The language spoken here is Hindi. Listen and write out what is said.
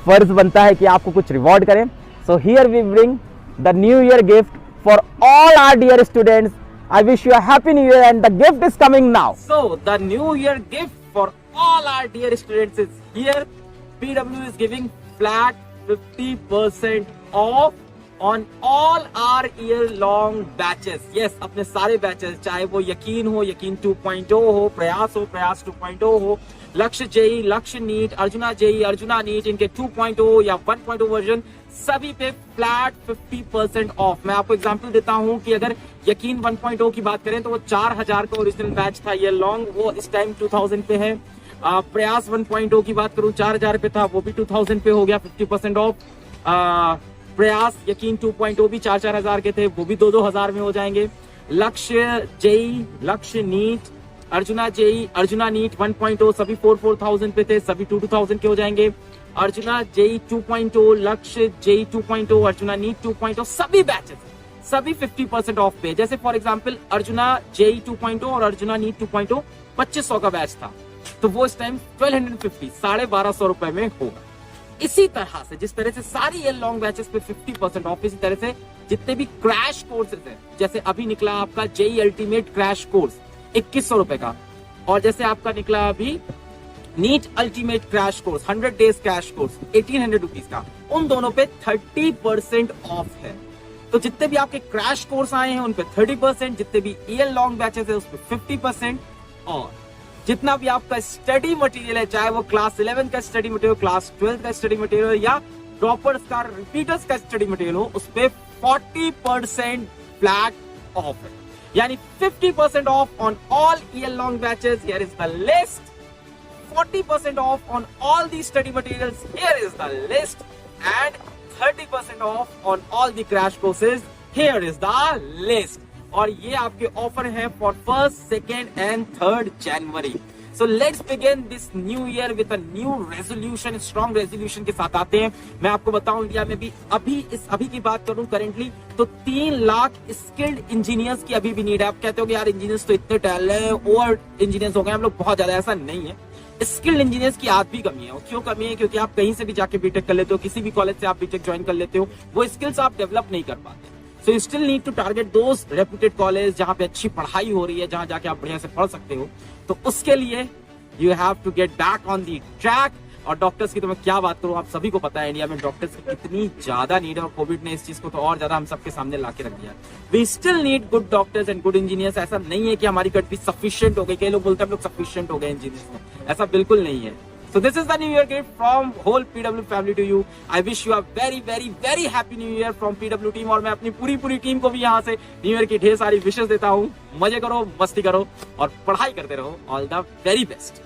फर्ज बनता है कि आपको कुछ रिवॉर्ड करें। So here we bring the new year gift for all our dear students. I wish you a happy new year and the gift is coming now. So the new year gift for all our dear students is here. PW is giving flat 50% off on all our year long batches. Yes, अपने सारे batches, चाहे वो यकीन हो, यकीन 2.0 हो, प्रयास हो, प्रयास 2.0 हो, Lakshya JEE, Lakshya NEET, Arjuna JEE, Arjuna NEET, इनके 2.0 या 1.0 वर्जन सभी पे फ्लैट 50% ऑफ। मैं आपको एग्जांपल देता हूं कि अगर यकीन 1.0 की बात करें तो वो 4000 का ओरिजिनल बैच था ईयर लॉन्ग, वो इस टाइम 2000 पे है। प्रयास 1.0 की बात करूं 4000 पे था, वो भी 2000 पे हो गया 50% ऑफ। प्रयास यकीन 2.0 भी 4000 के थे, वो भी 2000 में हो जाएंगे। Lakshya JEE, Lakshya NEET, Arjuna JEE, Arjuna NEET 1.0 सभी 4000 पे थे, सभी 2000 के हो जाएंगे। अर्जुना जेई 2.0, लक्ष्य जेई 2.0, अर्जुना नीट 2.0 सभी बैचेस सभी 50% ऑफ पे। जैसे फॉर एग्जांपल अर्जुना जेई 2.0 और अर्जुना नीट 2.0 2500 का बैच था, तो वो इस टाइम 1250 1250 रुपए में होगा। इसी तरह से जिस तरह से सारी ईयर लॉन्ग बैचेस पे 50% ऑफ, इसी तरह से जितने भी क्रैश कोर्सेज हैं, जैसे अभी निकला आपका जेई अल्टीमेट क्रैश कोर्स 2100 रुपए का, और जैसे आपका निकला अभी NEET ultimate crash course 100 days crash course 1800 rupees का, उन दोनों पे 30% ऑफ है। तो जितने भी आपके क्रैश कोर्स आए हैं उन पे 30%, जितने भी ईयर लॉन्ग बैचेस है उस पे 50%, और जितना भी आपका स्टडी मटेरियल है, चाहे वो क्लास 11 का स्टडी मटेरियल, क्लास 12 का स्टडी मटेरियल या ड्रॉपर्स का, रिपीटर्स का स्टडी मटेरियल हो, उस पे 40% फ्लैट ऑफ है। यानी 50% of on all year long batches, here is the list. 40% off on all the study materials, here is the list, and 30% off on all the crash courses, here is the list. और ये आपके ऑफर है for 1st, 2nd and 3rd January. So let's begin this new year with a new resolution, strong resolution के साथ आते हैं। मैं आपको बताऊं इंडिया में भी अभी की बात करूं करेंटली तो 3 लाख स्किल्ड इंजीनियर्स की अभी भी नीड है। आप कहते हो कि यार इंजीनियर्स तो इतने टैलेंट है, ओवर इंजीनियर्स हो गए हम लोग बहुत ज्यादा, ऐसा नहीं है। स्किल्ड इंजीनियर्स की आज भी कमी है। और क्यों कमी है? क्योंकि आप कहीं से भी जाके बीटेक कर लेते हो, किसी भी कॉलेज से आप बीटेक ज्वाइन कर लेते हो, वो स्किल्स आप डेवलप नहीं कर पाते। So you still need to target those reputed college जहां पे अच्छी पढ़ाई हो रही है, जहां जाके आप बढ़िया से पढ़ सकते हो। तो उसके लिए you have to get back on the track. और डॉक्टर्स की तो मैं क्या बात करूं, आप सभी को पता है इंडिया में डॉक्टर्स की कितनी ज्यादा नीड है, और कोविड ने इस चीज को तो और ज्यादा हम सबके सामने लाके रख दिया। We still need good doctors and good engineers. ऐसा नहीं है कि हमारी कंट्री सफिशिएंट हो गई, कई लोग बोलते हैं हम लोग सफिशिएंट हो गए इंजीनियर्स में, ऐसा बिल्कुल नहीं है। So this is the New Year gift from whole PW family to you. I wish you a very very very happy New Year from PW team। और मैं अपनी पूरी टीम को भी यहाँ से New Year की ढेर सारी विशेष देता हूँ। मजे करो, मस्ती करो और पढ़ाई करते रहो। All the very best।